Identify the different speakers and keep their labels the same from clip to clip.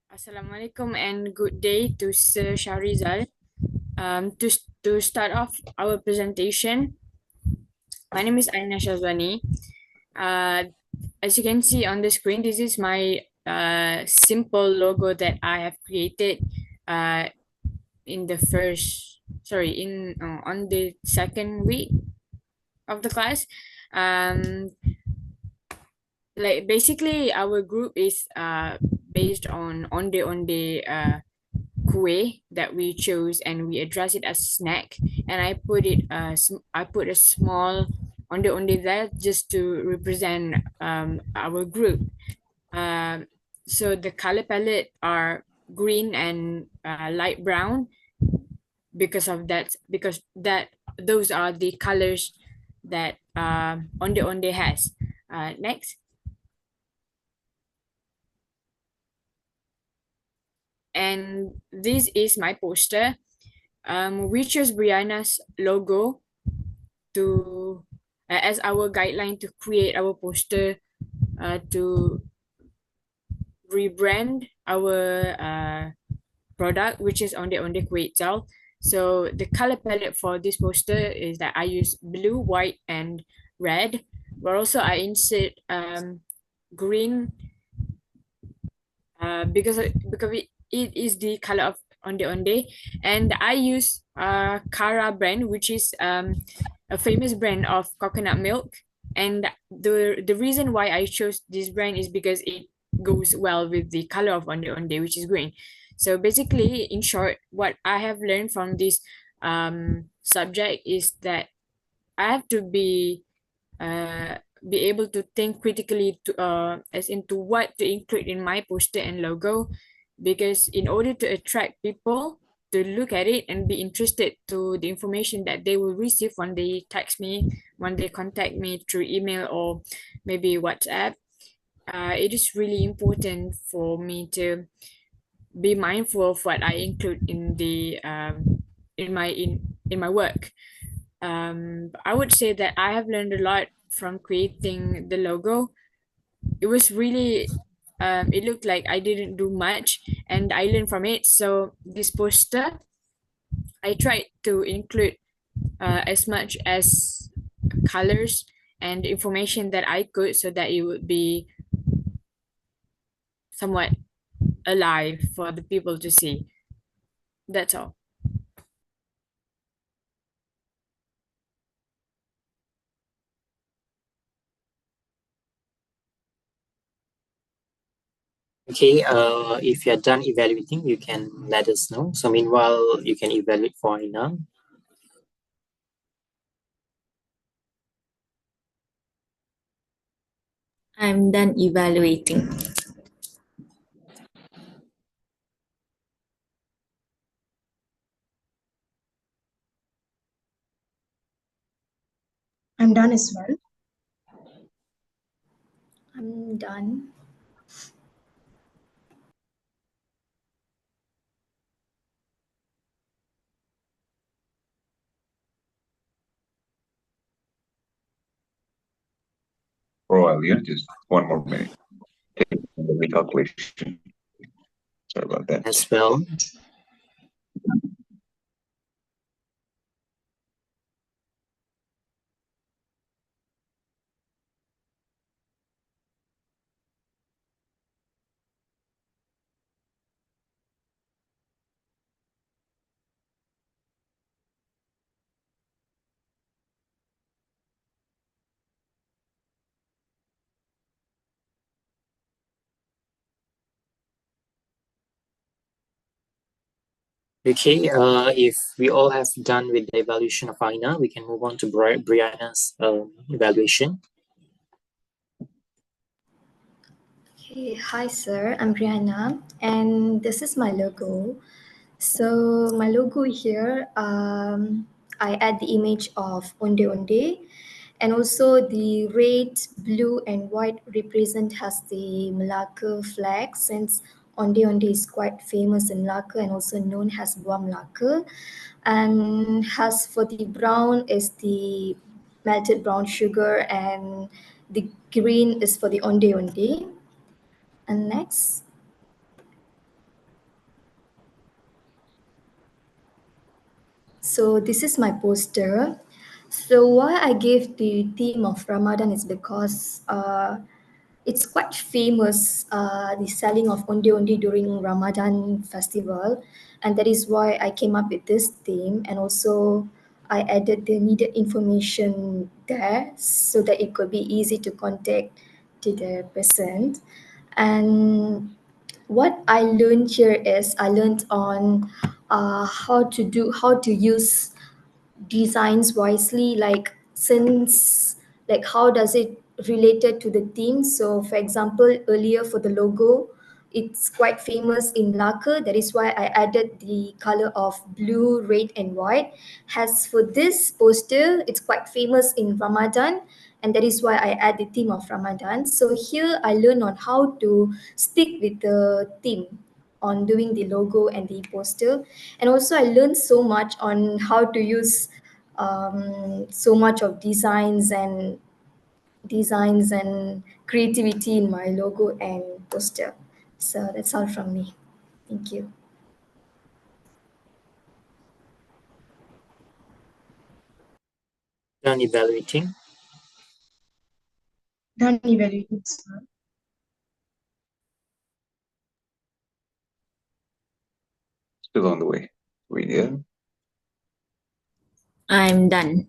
Speaker 1: Assalamualaikum and good day to Sir Shahrizal. To start off our presentation, my name is Aina Shazwani. As you can see on the screen, this is my simple logo that I have created uh, in the on the second week of the class. Um, like basically, our group is based on Onde kue that we chose, and we address it as snack, and I put a small onde there just to represent our group. So the color palette are green and light brown because that those are the colors that onde has. Next. And this is my poster. We chose Brianna's logo to as our guideline to create our poster to rebrand our product, which is Onde Kueh itself. So the color palette for this poster is that I use blue, white, and red. But also I insert green because it is the color of Onde, and I use Kara brand, which is a famous brand of coconut milk. And the reason why I chose this brand is because it goes well with the color of Onde, which is green. So basically, in short, what I have learned from this subject is that I have to be able to think critically to as into what to include in my poster and logo, because in order to attract people to look at it and be interested to the information that they will receive when they text me, when they contact me through email or maybe WhatsApp, it is really important for me to be mindful of what I include in the in my work. I would say that I have learned a lot from creating the logo. It was really, it looked like I didn't do much, and I learned from it. So this poster, I tried to include as much as colors and information that I could, so that it would be somewhat alive for the people to see. That's all.
Speaker 2: Okay, if you're done evaluating, you can let us know. So meanwhile, you can evaluate for Aina.
Speaker 3: I'm done evaluating.
Speaker 4: I'm done as well.
Speaker 3: I'm done.
Speaker 5: Oh, earlier, just one more minute. The recalculation. Sorry about that.
Speaker 2: As well. Okay, if we all have done with the evaluation of Aina, we can move on to Brianna's evaluation.
Speaker 3: Okay, hi sir, I'm Brianna, and this is my logo. So my logo here, I add the image of Onde, and also the red, blue, and white represent as the Malacca flag, since Onde is quite famous in Malacca and also known as Buah Melaka. And as for the brown is the melted brown sugar, and the green is for the Onde. And next. So this is my poster. So why I gave the theme of Ramadan is because it's quite famous, the selling of onde during Ramadan festival, and that is why I came up with this theme, and also I added the needed information there so that it could be easy to contact to the person. And what I learned here is I learned on how to use designs wisely, like since like how does it related to the theme. So for example, earlier for the logo, it's quite famous in lacquer, that is why I added the color of blue, red and white. As for this poster, it's quite famous in Ramadan, and that is why I add the theme of Ramadan. So here I learn on how to stick with the theme on doing the logo and the poster. And also I learned so much on how to use so much of designs and creativity in my logo and poster. So that's all from me. Thank you.
Speaker 2: Done evaluating.
Speaker 4: Done evaluating, sir.
Speaker 5: Still on the way. Vidya.
Speaker 1: I'm done.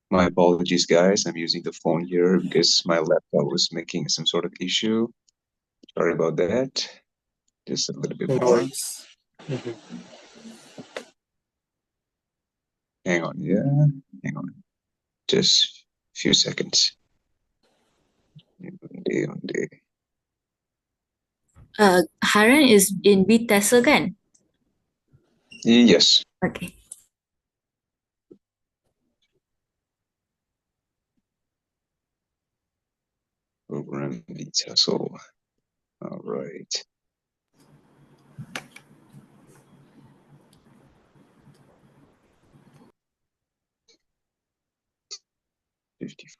Speaker 5: My apologies, guys. I'm using the phone here because my laptop was making some sort of issue. Sorry about that. Just a little bit
Speaker 2: No
Speaker 5: more.
Speaker 2: worries. Mhm.
Speaker 5: Hang on, yeah. Hang on. Just a few seconds. Onde.
Speaker 1: Haran is in Bitesa kan?
Speaker 5: Yes.
Speaker 1: Okay.
Speaker 5: Program details. So, all right. $50.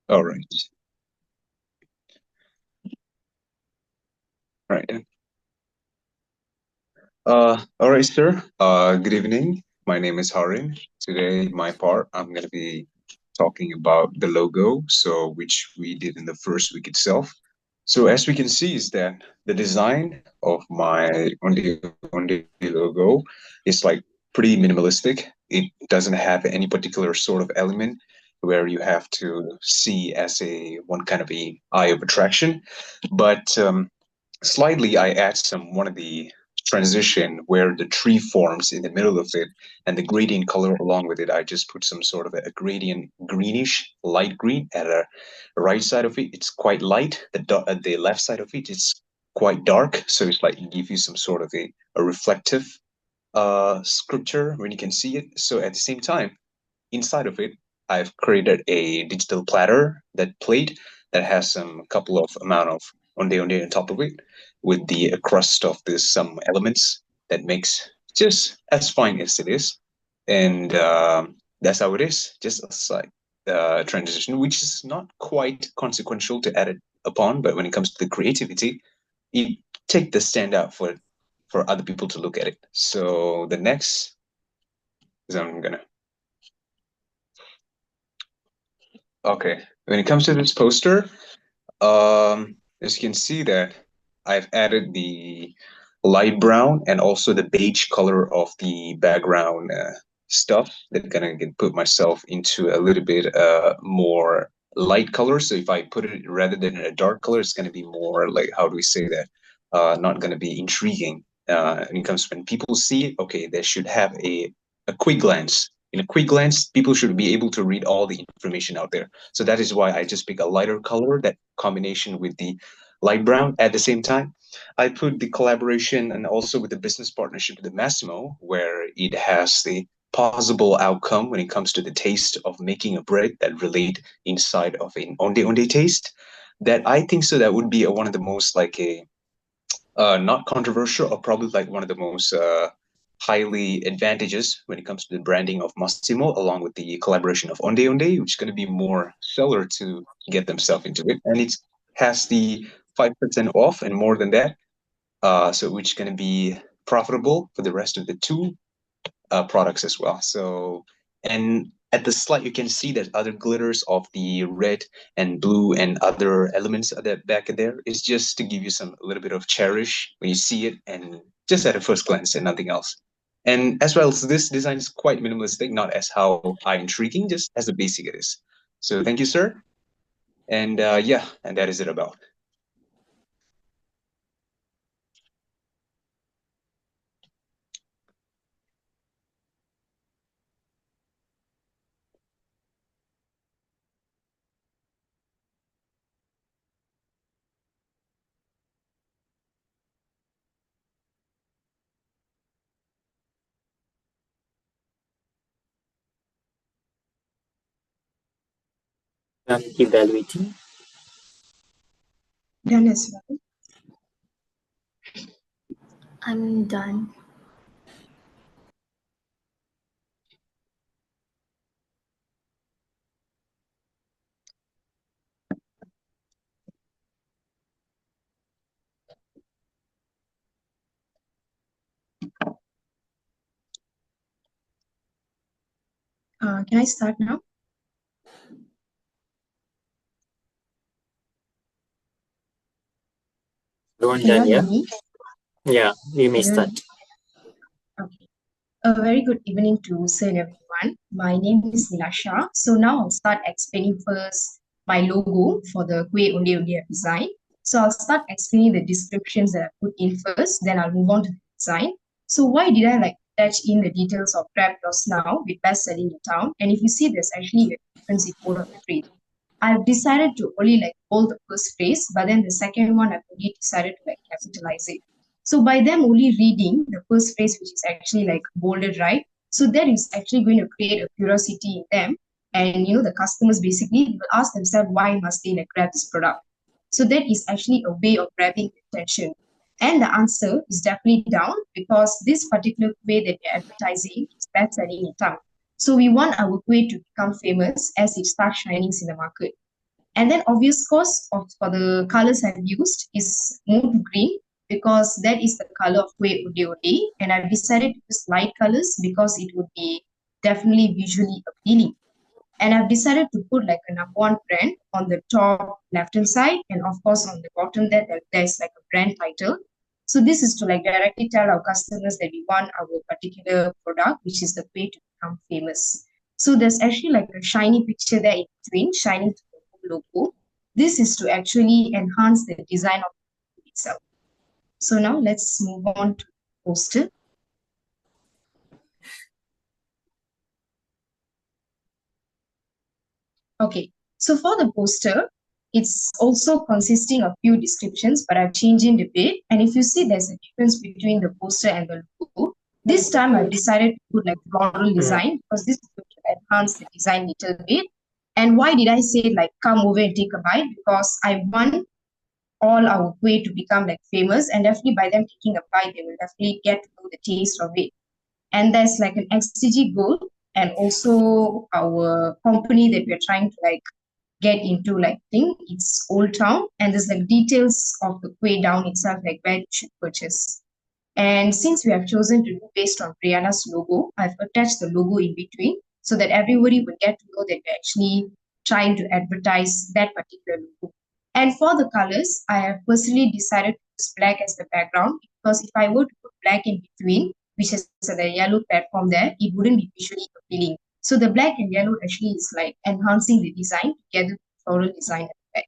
Speaker 5: All right. All right then. All right, sir. Good evening. My name is Harin. Today, my part, I'm gonna be talking about the logo, so which we did in the first week itself. So as we can see, is that the design of my Onde logo is like pretty minimalistic. It doesn't have any particular sort of element where you have to see as a one kind of a eye of attraction, but slightly I add some one of the transition where the tree forms in the middle of it and the gradient color along with it. I just put some sort of a gradient greenish light green at a right side of it. It's quite light. The left side of it it's quite dark, so it's like give you some sort of a reflective sculpture when you can see it. So at the same time, inside of it, I've created a digital platter, that plate that has some couple of amount of onde on top of it, with the crust of this some elements that makes just as fine as it is, and that's how it is. Just a slight transition, which is not quite consequential to add it upon, but when it comes to the creativity, it take the standout for for other people to look at it. So the next is okay. When it comes to this poster, as you can see that I've added the light brown and also the beige color of the background stuff that gonna put myself into a little bit more light color. So if I put it rather than a dark color, it's gonna be more like, how do we say that? Not gonna be intriguing. When it comes when people see it, okay, they should have a quick glance. In a quick glance, people should be able to read all the information out there. So that is why I just pick a lighter color, that combination with the light brown. At the same time, I put the collaboration and also with the business partnership with the Massimo, where it has the possible outcome when it comes to the taste of making a bread that relate inside of an onde taste. That I think so that would be one of the most like a not controversial, or probably like one of the most highly advantages when it comes to the branding of Massimo, along with the collaboration of Onde, which is going to be more seller to get themselves into it, and it has the 5% off and more than that, so which is going to be profitable for the rest of the two products as well. So, and at the slide, you can see that other glitters of the red and blue and other elements of that back there is just to give you some a little bit of cherish when you see it, and just at a first glance and nothing else. And as well as this design is quite minimalistic, not as how eye intriguing, just as the basic it is. So thank you, sir. And yeah, and that is it about.
Speaker 2: Evaluating.
Speaker 4: Done as well.
Speaker 3: I'm done.
Speaker 4: Can I start now?
Speaker 2: Everyone
Speaker 4: Can you
Speaker 2: done,
Speaker 4: all
Speaker 2: yeah?
Speaker 4: hear me?
Speaker 2: Yeah, you may
Speaker 4: Everyone-
Speaker 2: start.
Speaker 4: Okay. A very good evening to sir and everyone. My name is Nilasha. So now I'll start explaining first my logo for the Kue Onde Onde design. So I'll start explaining the descriptions that I put in first, then I'll move on to the design. So why did I like attach in the details of Crab Toss now with best selling in town? And if you see, there's actually a difference in both of the phrase. I've decided to only like hold the first phrase, but then the second one I've only decided to like capitalize it. So by them only reading the first phrase, which is actually like bolded, right? So that is actually going to create a curiosity in them. And the customers basically will ask themselves why must they like grab this product. So that is actually a way of grabbing attention. And the answer is definitely down because this particular way that we're advertising is best selling in town. So we want our way to become famous as it starts shining in the market. And then obvious course for the colors I've used is moon green because that is the color of Kue Ode Ode. And I've decided to use light colors because it would be definitely visually appealing. And I've decided to put like a number one brand on the top left hand side, and of course on the bottom there's like a brand title. So this is to like directly tell our customers that we want our particular product, which is the way to become famous. So there's actually like a shiny picture there in between, shining to the whole logo. This is to actually enhance the design of the itself. So now let's move on to the poster. Okay, so for the poster, it's also consisting of few descriptions, but I've changed it a bit. And if you see, there's a difference between the poster and the logo. This time I've decided to put like floral design because this is going to enhance the design a little bit. And why did I say like come over and take a bite? Because I want all our way to become like famous, and definitely by them taking a bite, they will definitely get to know the taste of it. And there's like an XCG goal and also our company that we're trying to like get into like thing. It's Old Town, and there's like details of the way down itself, like where you should purchase. And since we have chosen to do based on Brianna's logo, I've attached the logo in between so that everybody will get to know that we're actually trying to advertise that particular logo. And for the colors, I have personally decided to use black as the background because if I were to put black in between, which is the yellow platform there, it wouldn't be visually appealing. So the black and yellow actually is like enhancing the design together with the floral design at the back.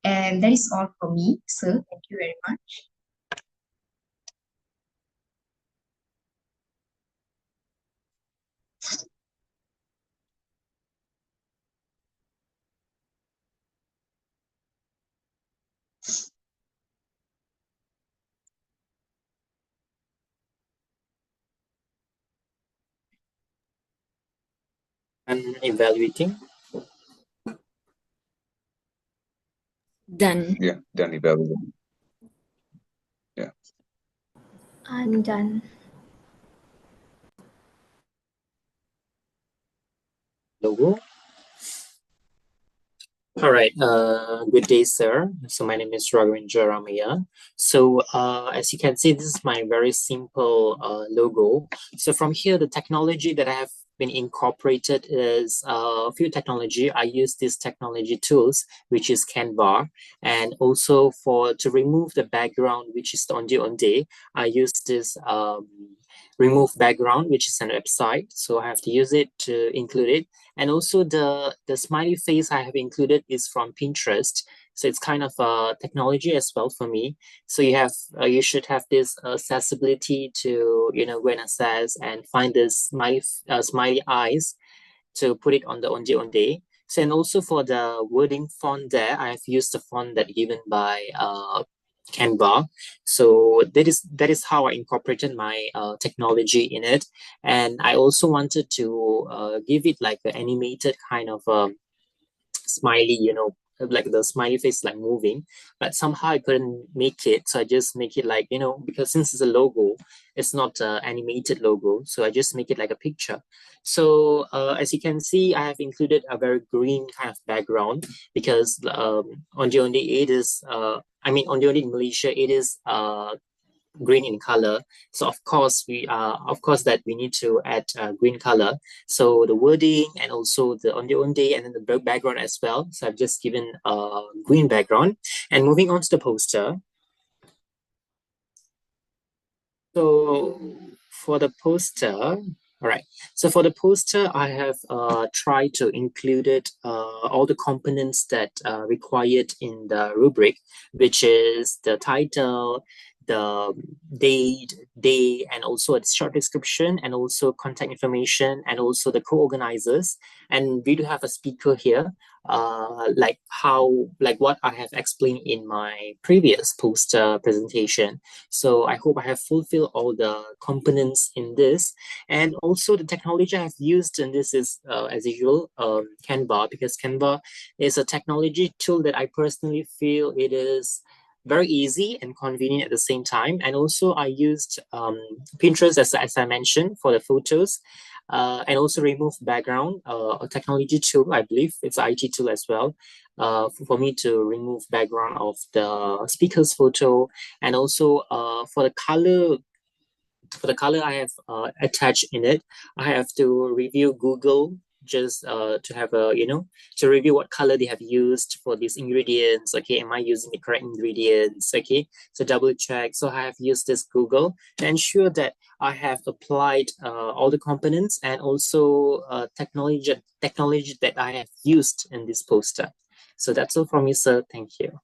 Speaker 4: And that is all for me, sir. Thank you very much.
Speaker 2: And evaluating.
Speaker 1: Done.
Speaker 5: Yeah, done evaluating. Yeah.
Speaker 3: I'm done.
Speaker 2: Logo. All right. Good day, sir. So my name is Raghavendra Ramaya. So as you can see, this is my very simple logo. So from here, the technology that I have been incorporated is a few technology. I use these technology tools, which is Canva, and also to remove the background, which is Onde, I use this remove background, which is an website. So I have to use it to include it. And also the smiley face I have included is from Pinterest. So it's kind of a technology as well for me. So you should have this accessibility to go and access and find this smiley eyes to put it on the Onde. So and also for the wording font there, I have used the font that given by Canva. So that is how I incorporated my technology in it. And I also wanted to give it like an animated kind of smiley, like the smiley face like moving, but somehow I couldn't make it. So I just make it like, because since it's a logo, it's not an animated logo. So I just make it like a picture. So as you can see, I have included a very green kind of background because Onde it is, Onde in Malaysia, it is green in color. So of course that we need to add green color. So the wording and also the Onde and then the background as well. So I've just given a green background. And moving on to the poster. So for the poster, all right. So for the poster, I have tried to include all the components that required in the rubric, which is the title, the date, day, and also a short description, and also contact information, and also the co-organizers. And we do have a speaker here, like what I have explained in my previous poster presentation. So I hope I have fulfilled all the components in this. And also the technology I have used in this is, as usual, Canva, because Canva is a technology tool that I personally feel it is very easy and convenient at the same time. And also I used Pinterest, as I mentioned, for the photos. And also remove background, a technology tool, I believe it's an IT tool as well, for me to remove background of the speaker's photo. And also for the color I have attached in it, I have to review Google just to have to review what color they have used for these ingredients. Okay, am I using the correct ingredients? Okay, so double check. So I have used this Google to ensure that I have applied all the components and also technology that I have used in this poster. So that's all from me, sir. Thank you.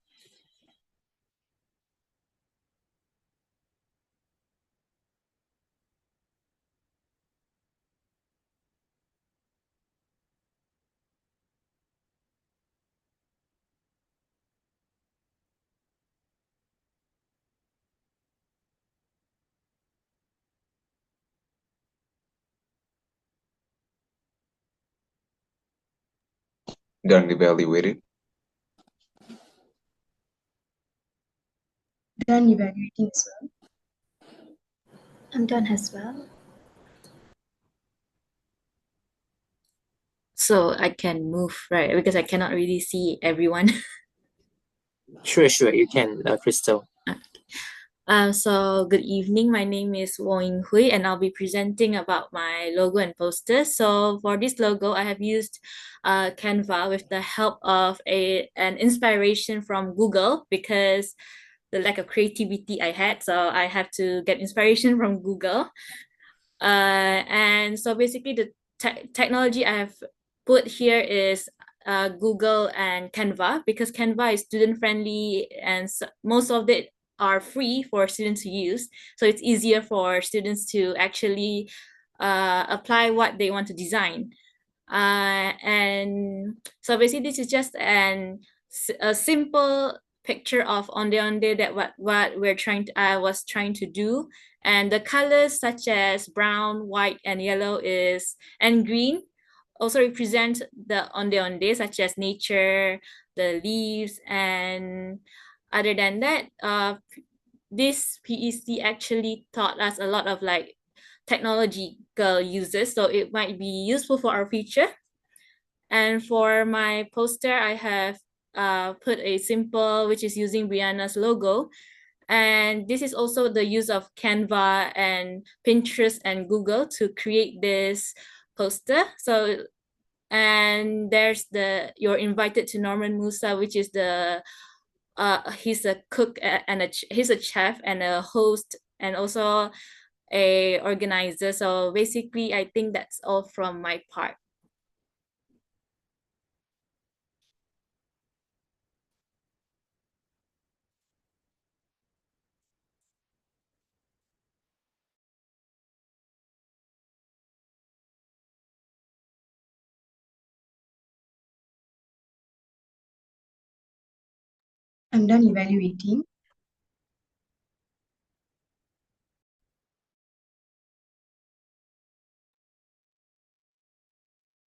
Speaker 5: Done evaluated.
Speaker 4: Done evaluating as well.
Speaker 3: I'm done as well.
Speaker 1: So I can move, right? Because I cannot really see everyone.
Speaker 2: Sure, you can, Crystal.
Speaker 6: So good evening. My name is Wong Hui, and I'll be presenting about my logo and poster. So for this logo, I have used Canva with the help of an inspiration from Google, because the lack of creativity I had, so I have to get inspiration from Google. And so basically the technology I have put here is Google and Canva, because Canva is student friendly, and most of it are free for students to use. So it's easier for students to actually apply what they want to design. And so basically this is just a simple picture of Onde that what I was trying to do. And the colors such as brown, white, and yellow and green also represent the Onde, such as nature, the leaves. And other than that, this PEC actually taught us a lot of like technological uses, so it might be useful for our future. And for my poster, I have put a simple, which is using Brianna's logo. And this is also the use of Canva and Pinterest and Google to create this poster. So, and there's you're invited to Norman Musa, which is he's a cook and he's a chef and a host and also a organizer. So basically, I think that's all from my part.
Speaker 4: I'm done evaluating.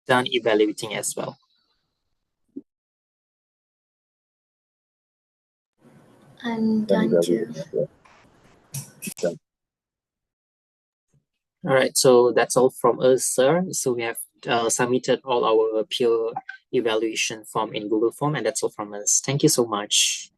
Speaker 2: Done evaluating as well.
Speaker 3: I'm done too.
Speaker 2: All right, so that's all from us, sir. So we have submitted all our peer evaluation form in Google form, and that's all from us. Thank you so much.